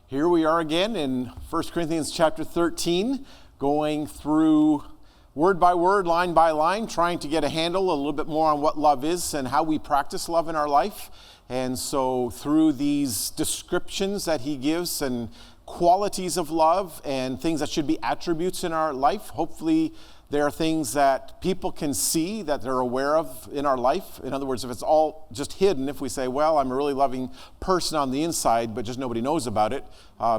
Here we are again in 1 Corinthians chapter 13, going through word by word, line by line, trying to get a handle a little bit more on what love is and how we practice love in our life. And so through these descriptions that he gives and qualities of love and things that should be attributes in our life, hopefully there are things that people can see that they're aware of in our life. In other words, if it's all just hidden, if we say, well, I'm a really loving person on the inside, but just nobody knows about it,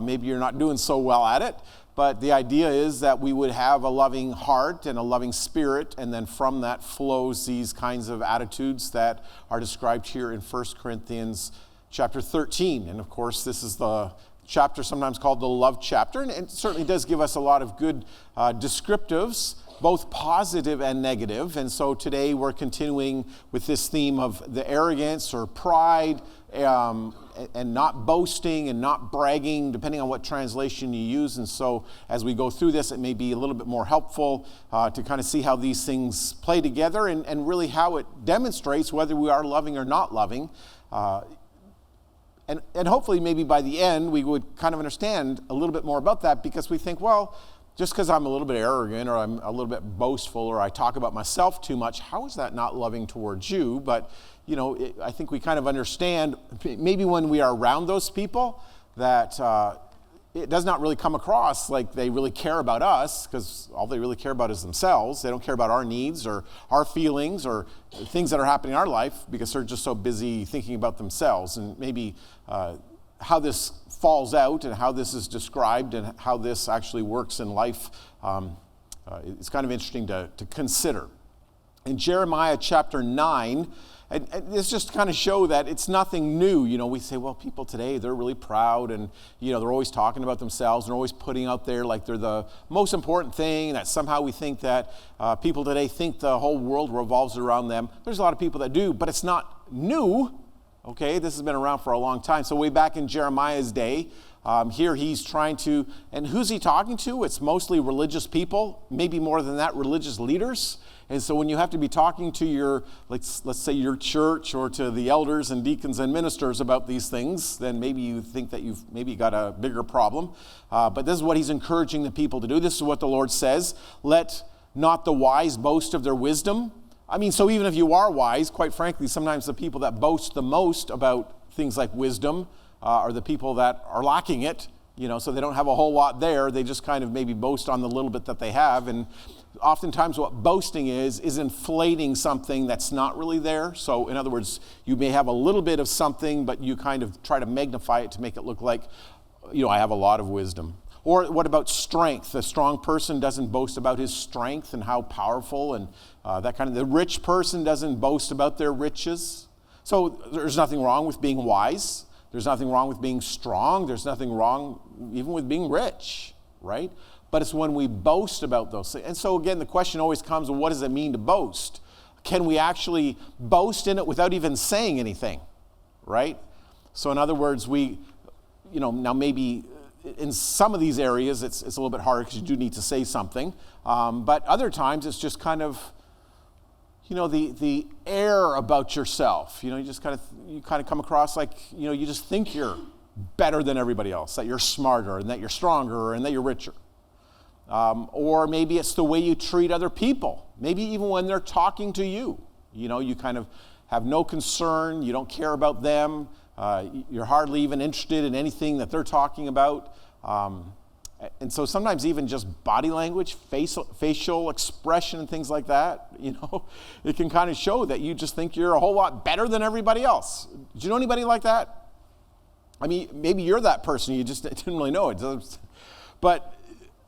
maybe you're not doing so well at it. But the idea is that we would have a loving heart and a loving spirit, and then from that flows these kinds of attitudes that are described here in 1 Corinthians chapter 13. And of course, this is the chapter sometimes called the love chapter, and it certainly does give us a lot of good descriptives, both positive and negative. And so today we're continuing with this theme of the arrogance or pride, and not boasting and not bragging, depending on what translation you use. And so as we go through this, it may be a little bit more helpful to kind of see how these things play together and really how it demonstrates whether we are loving or not loving. And hopefully maybe by the end we would kind of understand a little bit more about that, because we think, well, just because I'm a little bit arrogant or I'm a little bit boastful or I talk about myself too much, how is that not loving towards you? But, you know, I think we kind of understand maybe when we are around those people that it does not really come across like they really care about us, because all they really care about is themselves. They don't care about our needs or our feelings or things that are happening in our life, because they're just so busy thinking about themselves. And maybe how this falls out and how this is described and how this actually works in life, it's kind of interesting to consider. In Jeremiah chapter 9, and this just kind of show that it's nothing new. You know, we say, well, people today, they're really proud and, you know, they're always talking about themselves and they're always putting out there like they're the most important thing, that somehow we think that people today think the whole world revolves around them. There's a lot of people that do, but it's not new. Okay, this has been around for a long time. So way back in Jeremiah's day, here he's trying to, and who's he talking to? It's mostly religious people, maybe more than that, religious leaders. And so when you have to be talking to your, let's say your church or to the elders and deacons and ministers about these things, then maybe you think that you've maybe got a bigger problem. But this is what he's encouraging the people to do. This is what the Lord says: let not the wise boast of their wisdom. I mean, so even if you are wise, quite frankly, sometimes the people that boast the most about things like wisdom are the people that are lacking it, you know, so they don't have a whole lot there. They just kind of maybe boast on the little bit that they have. And oftentimes what boasting is inflating something that's not really there. So in other words, you may have a little bit of something, but you kind of try to magnify it to make it look like, you know, I have a lot of wisdom. Or what about strength? A strong person doesn't boast about his strength and how powerful and that kind of. The rich person doesn't boast about their riches. So there's nothing wrong with being wise. There's nothing wrong with being strong. There's nothing wrong even with being rich, right? But it's when we boast about those things. And so again, the question always comes, well, what does it mean to boast? Can we actually boast in it without even saying anything, right? So in other words, we, you know, now maybe in some of these areas, it's a little bit harder because you do need to say something. But other times, it's just kind of, you know, the air about yourself. You know, you kind of come across like, you know, you just think you're better than everybody else, that you're smarter and that you're stronger and that you're richer. Or maybe it's the way you treat other people. Maybe even when they're talking to you, you know, you kind of have no concern. You don't care about them. You're hardly even interested in anything that they're talking about. And so sometimes even just body language, facial expression and things like that, you know, it can kind of show that you just think you're a whole lot better than everybody else. Do you know anybody like that? I mean, maybe you're that person. You just didn't really know it. But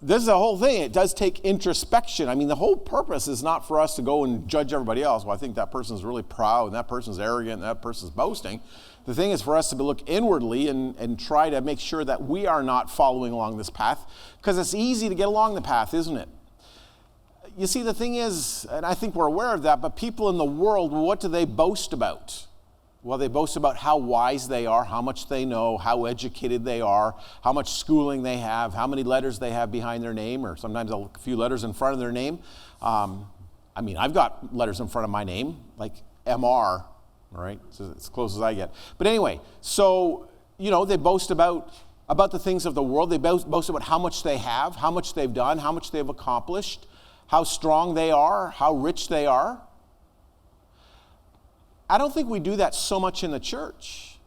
this is the whole thing. It does take introspection. I mean, the whole purpose is not for us to go and judge everybody else. Well, I think that person's really proud and that person's arrogant and that person's boasting. The thing is for us to look inwardly and try to make sure that we are not following along this path, because it's easy to get along the path, isn't it? You see, the thing is, and I think we're aware of that, but people in the world, what do they boast about? Well, they boast about how wise they are, how much they know, how educated they are, how much schooling they have, how many letters they have behind their name, or sometimes a few letters in front of their name. I mean, I've got letters in front of my name, like MR, all right? It's as close as I get. But anyway, so, you know, they boast about about the things of the world. They boast about how much they have, how much they've done, how much they've accomplished, how strong they are, how rich they are. I don't think we do that so much in the church.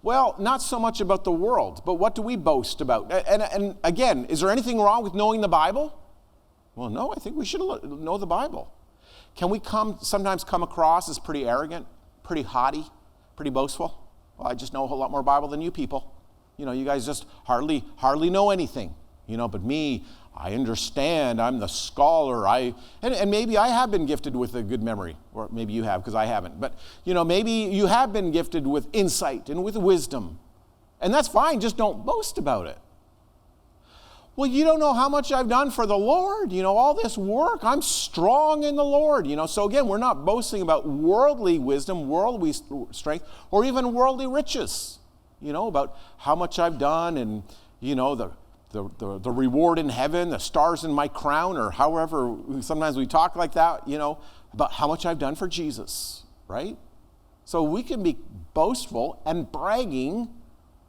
Well, not so much about the world, but what do we boast about? And again, is there anything wrong with knowing the Bible? Well, no, I think we should know the Bible. Can we sometimes come across as pretty arrogant, pretty haughty, pretty boastful? Well, I just know a whole lot more Bible than you people. You guys just hardly know anything. But me, I understand. I'm the scholar. And maybe I have been gifted with a good memory, or maybe you have, because I haven't. But maybe you have been gifted with insight and with wisdom, and that's fine. Just don't boast about it. Well, you don't know how much I've done for the Lord. All this work. I'm strong in the Lord. So again, we're not boasting about worldly wisdom, worldly strength, or even worldly riches. About how much I've done, and the reward in heaven, the stars in my crown, or however sometimes we talk like that, about how much I've done for Jesus, right? So we can be boastful and bragging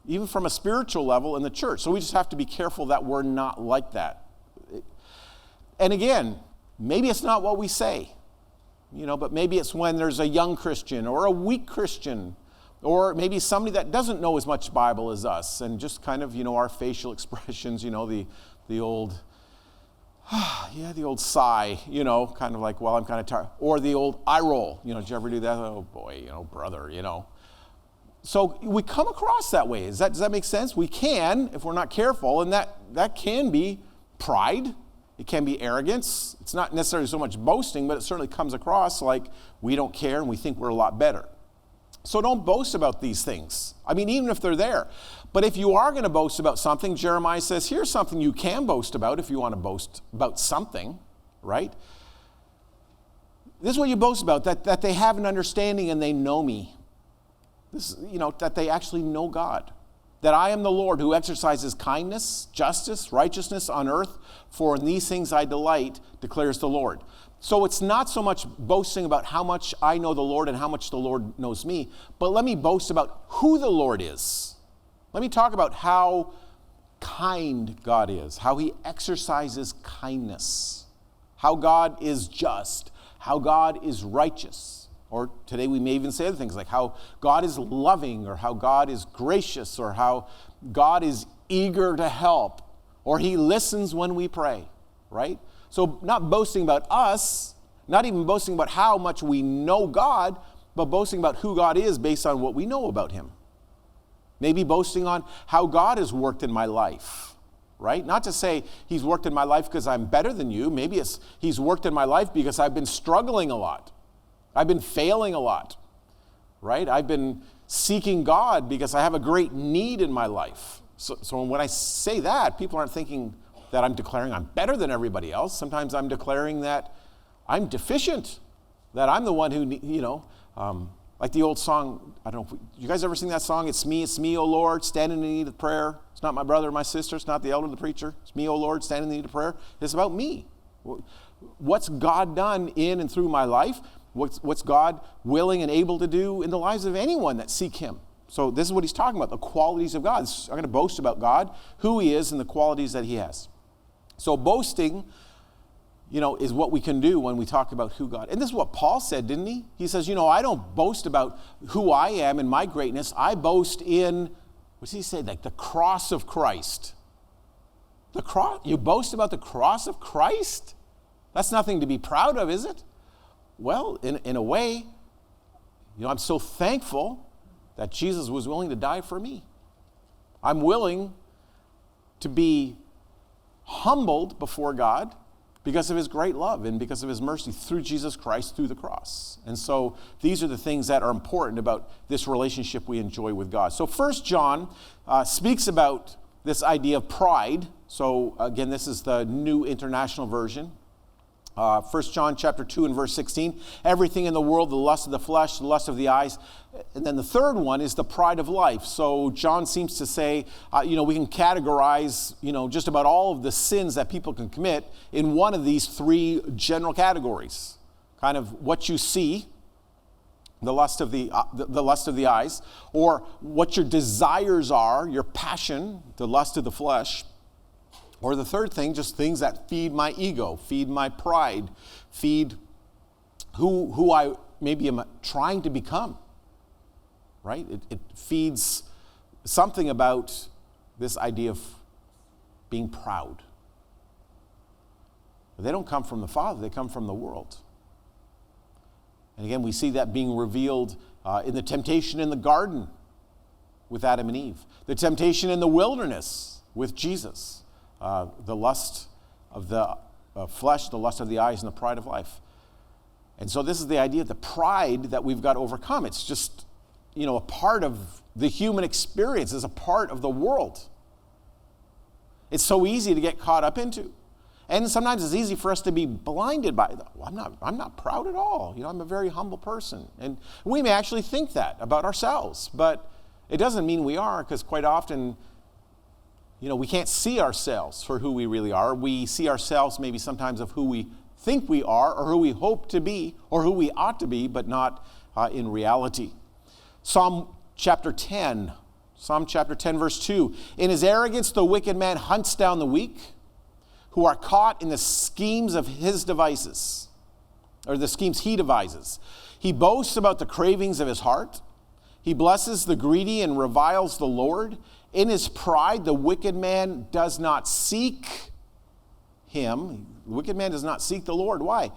even from a spiritual level in the church. So we just have to be careful that we're not like that. And again, maybe it's not what we say, but maybe it's when there's a young Christian or a weak Christian, or maybe somebody that doesn't know as much Bible as us, and just kind of, our facial expressions, the old, the old sigh, kind of like, well, I'm kind of tired. Or the old eye roll, did you ever do that? Oh boy, brother, So we come across that way. Does that make sense? We can, if we're not careful, and that can be pride. It can be arrogance. It's not necessarily so much boasting, but it certainly comes across like we don't care and we think we're a lot better. So don't boast about these things. Even if they're there. But if you are going to boast about something, Jeremiah says, here's something you can boast about if you want to boast about something, right? This is what you boast about, that they have an understanding and they know me. This, that they actually know God. That I am the Lord who exercises kindness, justice, righteousness on earth, for in these things I delight, declares the Lord. So it's not so much boasting about how much I know the Lord and how much the Lord knows me, but let me boast about who the Lord is. Let me talk about how kind God is, how he exercises kindness, how God is just, how God is righteous. Or today we may even say other things like how God is loving, or how God is gracious, or how God is eager to help, or he listens when we pray, right? So not boasting about us, not even boasting about how much we know God, but boasting about who God is based on what we know about him. Maybe boasting on how God has worked in my life, right? Not to say he's worked in my life because I'm better than you. Maybe it's he's worked in my life because I've been struggling a lot. I've been failing a lot, right? I've been seeking God because I have a great need in my life. So when I say that, people aren't thinking that I'm declaring I'm better than everybody else. Sometimes I'm declaring that I'm deficient, that I'm the one who, like the old song, I don't know, you guys ever sing that song? It's me, O Lord, standing in need of prayer. It's not my brother or my sister. It's not the elder or the preacher. It's me, O Lord, standing in need of prayer. It's about me. What's God done in and through my life? What's God willing and able to do in the lives of anyone that seek him? So this is what he's talking about, the qualities of God. I'm going to boast about God, who he is, and the qualities that he has. So boasting, is what we can do when we talk about who God is. And this is what Paul said, didn't he? He says, I don't boast about who I am and my greatness. I boast in, what does he say, like the cross of Christ. The cross? You boast about the cross of Christ? That's nothing to be proud of, is it? Well, in a way, I'm so thankful that Jesus was willing to die for me. I'm willing to be humbled before God because of his great love and because of his mercy through Jesus Christ, through the cross. And so these are the things that are important about this relationship we enjoy with God. So 1 John speaks about this idea of pride. So again, this is the New International Version. 1 John chapter 2 and verse 16, everything in the world, the lust of the flesh, the lust of the eyes. And then the third one is the pride of life. So John seems to say, we can categorize, just about all of the sins that people can commit in one of these three general categories. Kind of what you see, the lust of the lust of the eyes, or what your desires are, your passion, the lust of the flesh. Or the third thing, just things that feed my ego, feed my pride, feed who I maybe am trying to become, right? It feeds something about this idea of being proud. They don't come from the Father, they come from the world. And again, we see that being revealed in the temptation in the garden with Adam and Eve, the temptation in the wilderness with Jesus, the lust of the flesh, the lust of the eyes, and the pride of life. And so this is the idea of the pride that we've got to overcome. It's just, a part of the human experience, is a part of the world. It's so easy to get caught up into. And sometimes it's easy for us to be blinded by, I'm not proud at all. I'm a very humble person. And we may actually think that about ourselves, but it doesn't mean we are, because quite often, we can't see ourselves for who we really are. We see ourselves maybe sometimes of who we think we are, or who we hope to be, or who we ought to be, but not in reality. Psalm chapter 10, verse 2. In his arrogance, the wicked man hunts down the weak, who are caught in the schemes of his devices, or the schemes he devises. He boasts about the cravings of his heart. He blesses the greedy and reviles the Lord. In his pride, the wicked man does not seek him. The wicked man does not seek the Lord. Why?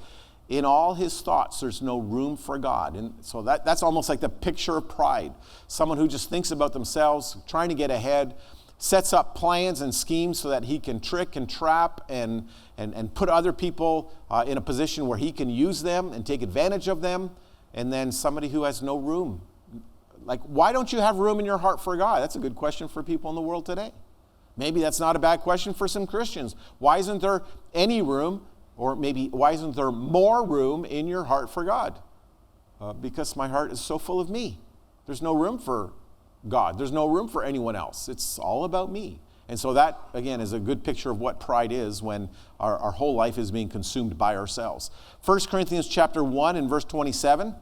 In all his thoughts, there's no room for God. And so that's almost like the picture of pride. Someone who just thinks about themselves, trying to get ahead, sets up plans and schemes so that he can trick and trap and put other people in a position where he can use them and take advantage of them. And then somebody who has no room. Like, why don't you have room in your heart for God? That's a good question for people in the world today. Maybe that's not a bad question for some Christians. Why isn't there any room, or maybe why isn't there more room in your heart for God? Because my heart is so full of me. There's no room for God. There's no room for anyone else. It's all about me. And so that, again, is a good picture of what pride is when our whole life is being consumed by ourselves. 1 Corinthians chapter 1 and verse 27.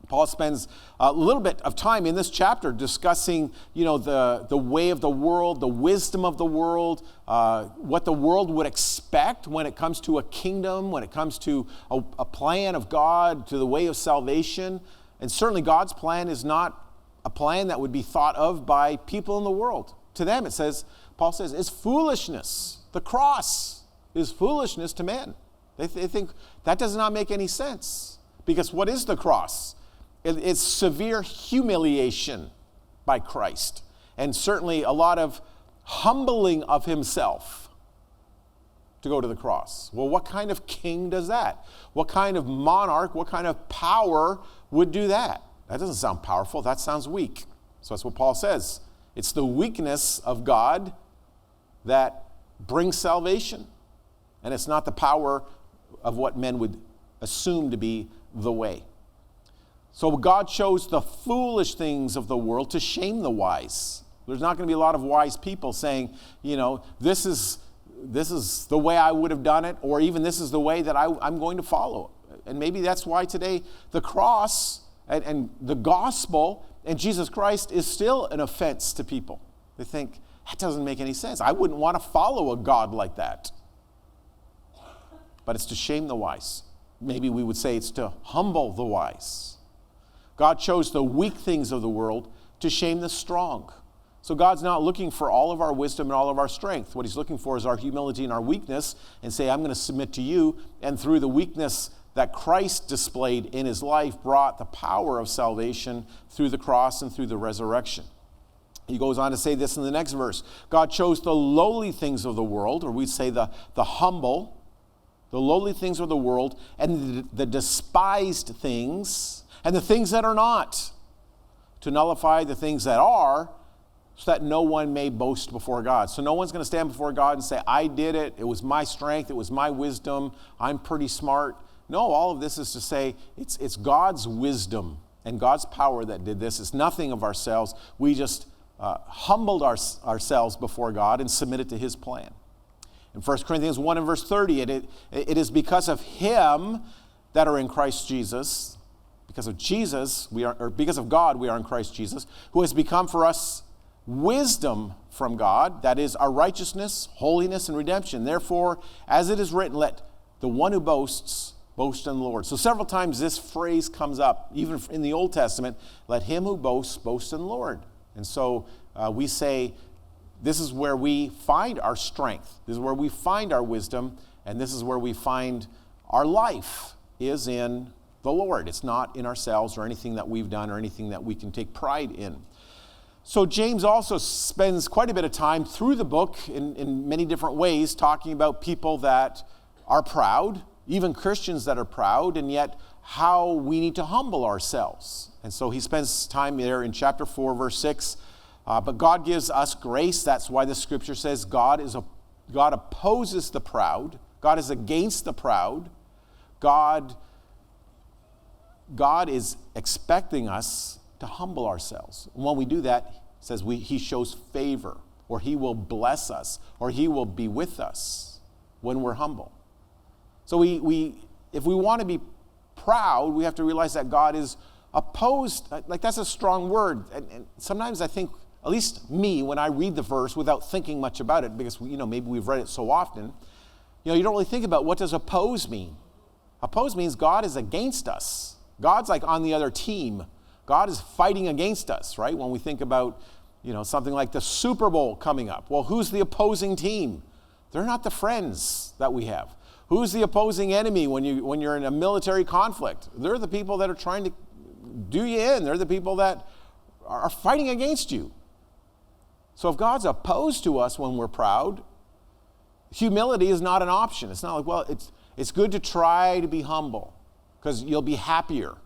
Paul spends a little bit of time in this chapter discussing, the way of the world, the wisdom of the world, what the world would expect when it comes to a kingdom, when it comes to a plan of God, to the way of salvation. And certainly God's plan is not a plan that would be thought of by people in the world. To them, Paul says, it's foolishness. The cross is foolishness to men. They think that does not make any sense. Because what is the cross? It's severe humiliation by Christ. And certainly a lot of humbling of himself to go to the cross. Well, what kind of king does that? What kind of monarch, what kind of power would do that? That doesn't sound powerful. That sounds weak. So that's what Paul says. It's the weakness of God that brings salvation. And it's not the power of what men would assume to be the way. So God chose the foolish things of the world to shame the wise. There's not going to be a lot of wise people saying, this is the way I would have done it, or even this is the way that I'm going to follow. And maybe that's why today the cross and the gospel and Jesus Christ is still an offense to people. They think, that doesn't make any sense. I wouldn't want to follow a God like that. But it's to shame the wise. Maybe we would say it's to humble the wise. God chose the weak things of the world to shame the strong. So God's not looking for all of our wisdom and all of our strength. What he's looking for is our humility and our weakness, and say, I'm going to submit to you. And through the weakness that Christ displayed in his life brought the power of salvation through the cross and through the resurrection. He goes on to say this in the next verse. God chose the lowly things of the world, or we'd say the humble, the lowly things of the world, and the despised things, and the things that are not, to nullify the things that are, so that no one may boast before God. So no one's going to stand before God and say, I did it, it was my strength, it was my wisdom, I'm pretty smart. No, all of this is to say it's God's wisdom and God's power that did this. It's nothing of ourselves. We just humbled ourselves before God and submitted to his plan. In 1 Corinthians 1 and verse 30, it is because of him that are in Christ Jesus, Because of Jesus, because of God, we are in Christ Jesus, who has become for us wisdom from God, that is our righteousness, holiness, and redemption. Therefore, as it is written, let the one who boasts boast in the Lord. So several times this phrase comes up, even in the Old Testament, let him who boasts boast in the Lord. And so we say this is where we find our strength. This is where we find our wisdom, and this is where we find our life is in the Lord. It's not in ourselves or anything that we've done or anything that we can take pride in. So James also spends quite a bit of time through the book in many different ways talking about people that are proud, even Christians that are proud, and yet how we need to humble ourselves. And so he spends time there in chapter 4, verse 6. But God gives us grace. That's why the scripture says God opposes the proud. God is against the proud. God is expecting us to humble ourselves. And when we do that, it says he shows favor, or he will bless us, or he will be with us when we're humble. So if we want to be proud, we have to realize that God is opposed. Like, that's a strong word. And sometimes I think, at least me, when I read the verse without thinking much about it, because maybe we've read it so often, you don't really think about what does oppose mean. Oppose means God is against us. God's like on the other team. God is fighting against us, right? When we think about, something like the Super Bowl coming up. Well, who's the opposing team? They're not the friends that we have. Who's the opposing enemy when you're in a military conflict? They're the people that are trying to do you in. They're the people that are fighting against you. So if God's opposed to us when we're proud, humility is not an option. It's not like, well, it's good to try to be humble because you'll be happier.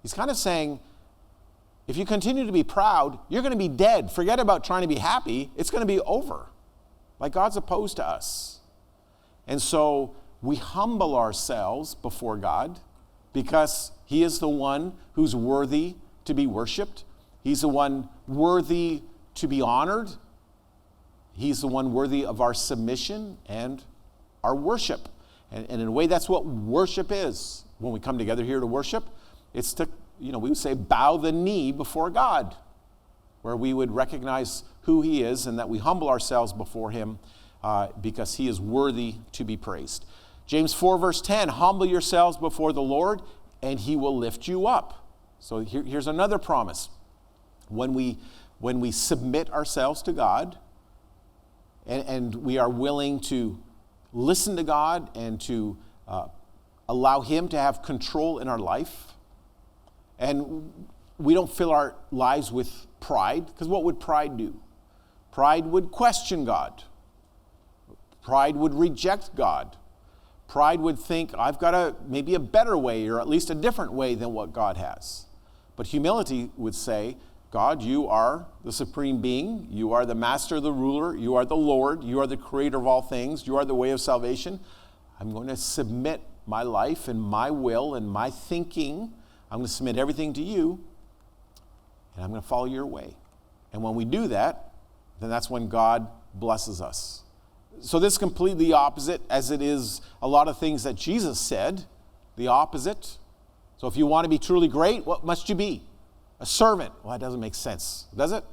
He's kind of saying, if you continue to be proud, you're going to be dead. Forget about trying to be happy. It's going to be over. Like, God's opposed to us. And so we humble ourselves before God because he is the one who's worthy to be worshiped. He's the one worthy to be honored. He's the one worthy of our submission and our worship. And in a way, that's what worship is. When we come together here to worship, it's to, we would say, bow the knee before God, where we would recognize who he is and that we humble ourselves before him because he is worthy to be praised. James 4, verse 10, humble yourselves before the Lord, and he will lift you up. So here's another promise. When we submit ourselves to God, and we are willing to listen to God and to allow him to have control in our life, and we don't fill our lives with pride, because what would pride do? Pride would question God. Pride would reject God. Pride would think, I've got maybe a better way, or at least a different way than what God has. But humility would say, God, you are the supreme being. You are the master, the ruler. You are the Lord. You are the creator of all things. You are the way of salvation. I'm going to submit my life and my will and my thinking. I'm going to submit everything to you, and I'm going to follow your way. And when we do that, then that's when God blesses us. So this is completely opposite, as it is a lot of things that Jesus said, the opposite. So if you want to be truly great, what must you be? A servant. Well, that doesn't make sense, does it?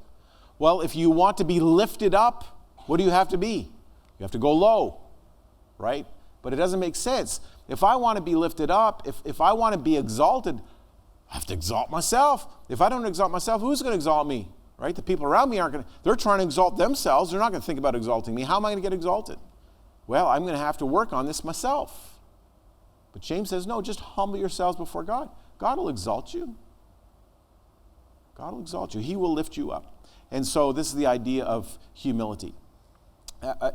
Well, if you want to be lifted up, what do you have to be? You have to go low, right? But it doesn't make sense. If I want to be lifted up, if I want to be exalted, I have to exalt myself. If I don't exalt myself, who's going to exalt me? Right? The people around me they're trying to exalt themselves. They're not going to think about exalting me. How am I going to get exalted? Well, I'm going to have to work on this myself. But James says, no, just humble yourselves before God. God will exalt you. God will exalt you. He will lift you up. And so this is the idea of humility.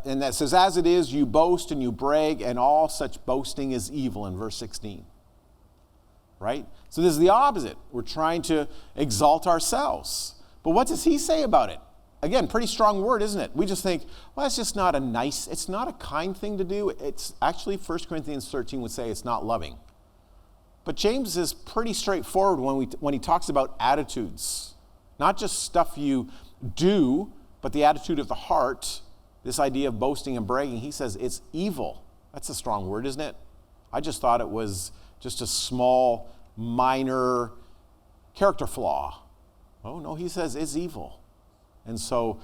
And that says, as it is, you boast and you brag, and all such boasting is evil, in verse 16. Right? So this is the opposite. We're trying to exalt ourselves. But what does he say about it? Again, pretty strong word, isn't it? We just think, well, it's just not it's not a kind thing to do. It's actually, 1 Corinthians 13 would say it's not loving. But James is pretty straightforward when he talks about attitudes. Not just stuff you do, but the attitude of the heart. This idea of boasting and bragging, he says it's evil. That's a strong word, isn't it? I just thought it was just a small minor character flaw. Oh, no, he says it's evil. And so,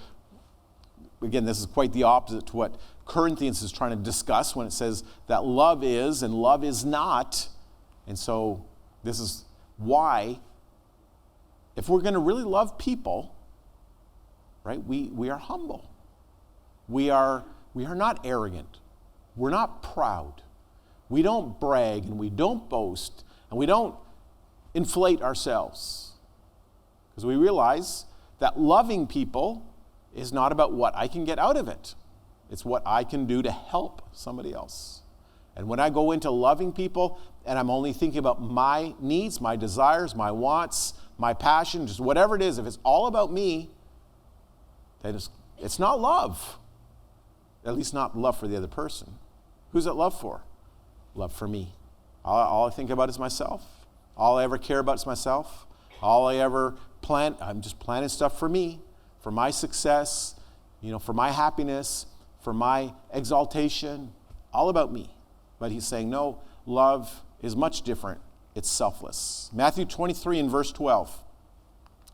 again, this is quite the opposite to what Corinthians is trying to discuss when it says that love is and love is not. And so this is why, if we're going to really love people, right, we are humble. We are not arrogant. We're not proud. We don't brag and we don't boast and we don't inflate ourselves. Because we realize that loving people is not about what I can get out of it. It's what I can do to help somebody else. And when I go into loving people and I'm only thinking about my needs, my desires, my wants, my passion, just whatever it is, if it's all about me, then it's not love. At least not love for the other person. Who's it love for? Love for me. All I think about is myself. All I ever care about is myself. All I ever plan, I'm just planning stuff for me, for my success, for my happiness, for my exaltation, all about me. But he's saying, no, love is much different. It's selfless. Matthew 23 and verse 12.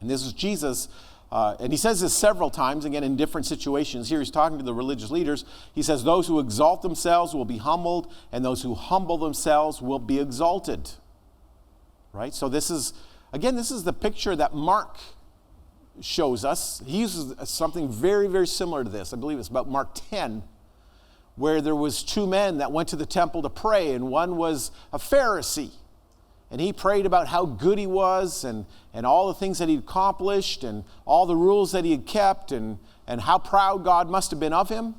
And this is Jesus, and he says this several times, again, in different situations. Here he's talking to the religious leaders. He says, those who exalt themselves will be humbled, and those who humble themselves will be exalted. Right? So this is the picture that Mark shows us. He uses something very, very similar to this. I believe it's about Mark 10, where there was two men that went to the temple to pray, and one was a Pharisee. And he prayed about how good he was and all the things that he'd accomplished and all the rules that he had kept and how proud God must have been of him.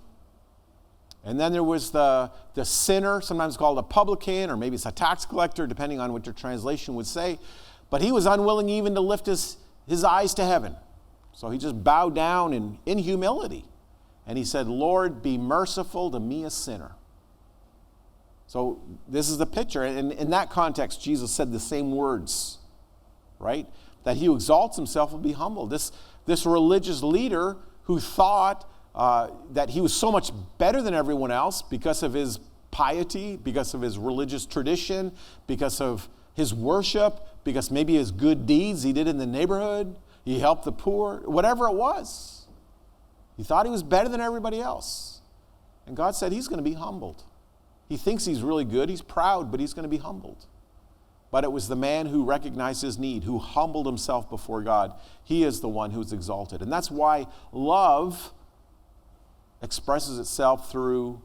And then there was the sinner, sometimes called a publican, or maybe it's a tax collector, depending on what your translation would say. But he was unwilling even to lift his eyes to heaven. So he just bowed down in humility. And he said, Lord, be merciful to me, a sinner. So this is the picture. And in that context, Jesus said the same words, right? That he who exalts himself will be humbled. This religious leader who thought that he was so much better than everyone else because of his piety, because of his religious tradition, because of his worship, because maybe his good deeds he did in the neighborhood, he helped the poor, whatever it was. He thought he was better than everybody else. And God said he's going to be humbled. He thinks he's really good, he's proud, but he's going to be humbled. But it was the man who recognized his need, who humbled himself before God. He is the one who's exalted. And that's why love expresses itself through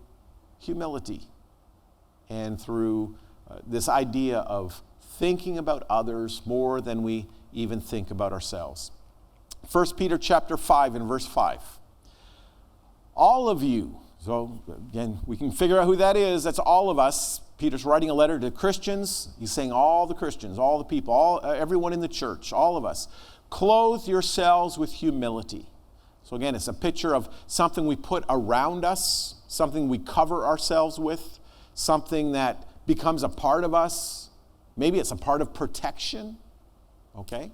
humility and through this idea of thinking about others more than we even think about ourselves. 1 Peter chapter 5 and verse 5. All of you, so again, we can figure out who that is. That's all of us. Peter's writing a letter to Christians. He's saying all the Christians, all the people, everyone in the church, all of us. Clothe yourselves with humility. So again, it's a picture of something we put around us, something we cover ourselves with, something that becomes a part of us. Maybe it's a part of protection. Okay?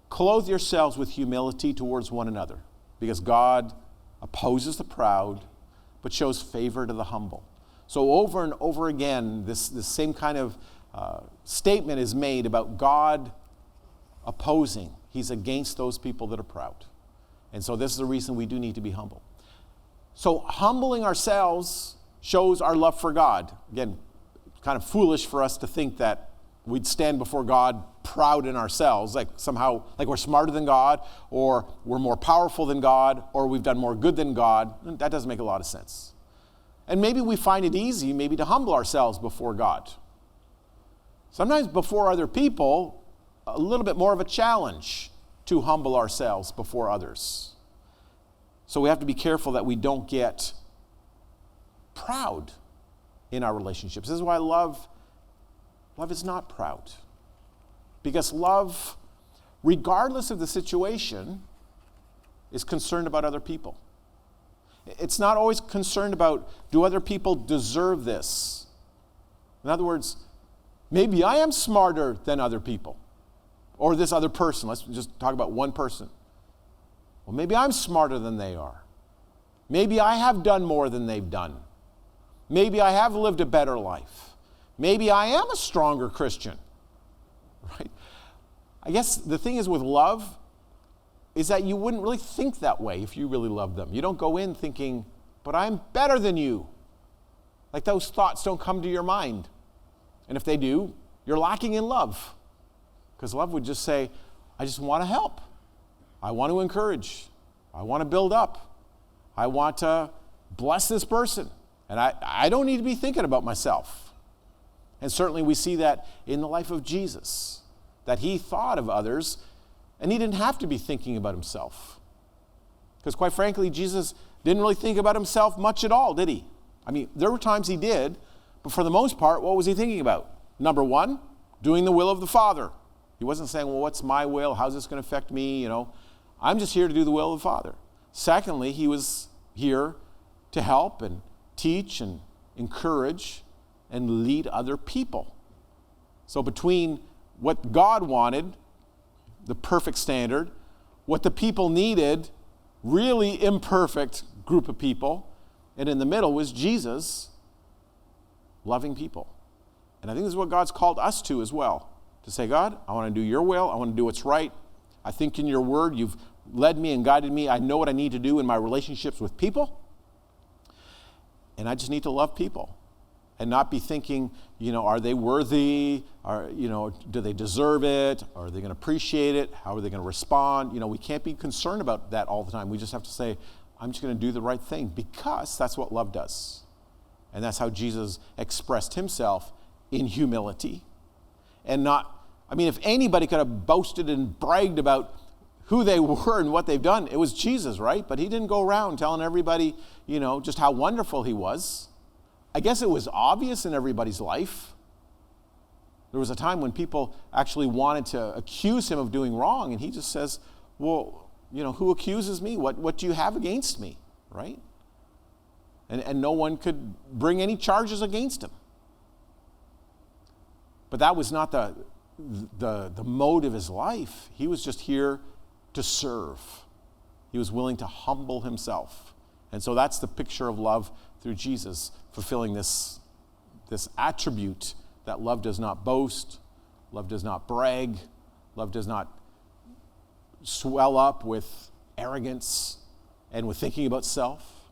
Clothe yourselves with humility towards one another, because God opposes the proud, but shows favor to the humble. So over and over again, this same kind of statement is made about God opposing. He's against those people that are proud. And so this is the reason we do need to be humble. So humbling ourselves shows our love for God. Again, it's kind of foolish for us to think that we'd stand before God proud in ourselves, like somehow, like we're smarter than God, or we're more powerful than God, or we've done more good than God. That doesn't make a lot of sense. And maybe we find it easy maybe to humble ourselves before God. Sometimes before other people, a little bit more of a challenge to humble ourselves before others. So we have to be careful that we don't get proud in our relationships. This is why love is not proud. Because love, regardless of the situation, is concerned about other people. It's not always concerned about, do other people deserve this? In other words, maybe I am smarter than other people. Or this other person. Let's just talk about one person. Well, maybe I'm smarter than they are. Maybe I have done more than they've done. Maybe I have lived a better life. Maybe I am a stronger Christian. right? I guess the thing is with love is that you wouldn't really think that way if you really loved them. You don't go in thinking, but I'm better than you. Like those thoughts don't come to your mind. And if they do, you're lacking in love. Because love would just say, I just want to help. I want to encourage. I want to build up. I want to bless this person. And I don't need to be thinking about myself. And certainly we see that in the life of Jesus, that he thought of others and he didn't have to be thinking about himself. Because quite frankly, Jesus didn't really think about himself much at all, did he? I mean, there were times he did, but for the most part, what was he thinking about? Number one, doing the will of the Father. He wasn't saying, well, what's my will? How's this going to affect me? I'm just here to do the will of the Father. Secondly, he was here to help and teach and encourage and lead other people. So between what God wanted, the perfect standard, what the people needed, really imperfect group of people, and in the middle was Jesus loving people. And I think this is what God's called us to as well. To say, God, I want to do your will. I want to do what's right. I think in your word, you've led me and guided me. I know what I need to do in my relationships with people. And I just need to love people and not be thinking, are they worthy? Do they deserve it? Are they going to appreciate it? How are they going to respond? We can't be concerned about that all the time. We just have to say, I'm just going to do the right thing, because that's what love does. And that's how Jesus expressed himself in humility. And if anybody could have boasted and bragged about who they were and what they've done, it was Jesus, right? But he didn't go around telling everybody, just how wonderful he was. I guess it was obvious in everybody's life. There was a time when people actually wanted to accuse him of doing wrong, and he just says, well, who accuses me? What do you have against me, right? And no one could bring any charges against him. But that was not the mode of his life. He was just here to serve. He was willing to humble himself. And so that's the picture of love through Jesus, fulfilling this attribute that love does not boast, love does not brag, love does not swell up with arrogance and with thinking about self.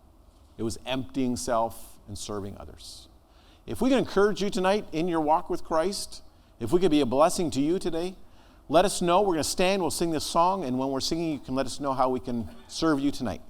It was emptying self and serving others. If we can encourage you tonight in your walk with Christ, if we could be a blessing to you today, let us know. We're going to stand, we'll sing this song, and when we're singing, you can let us know how we can serve you tonight.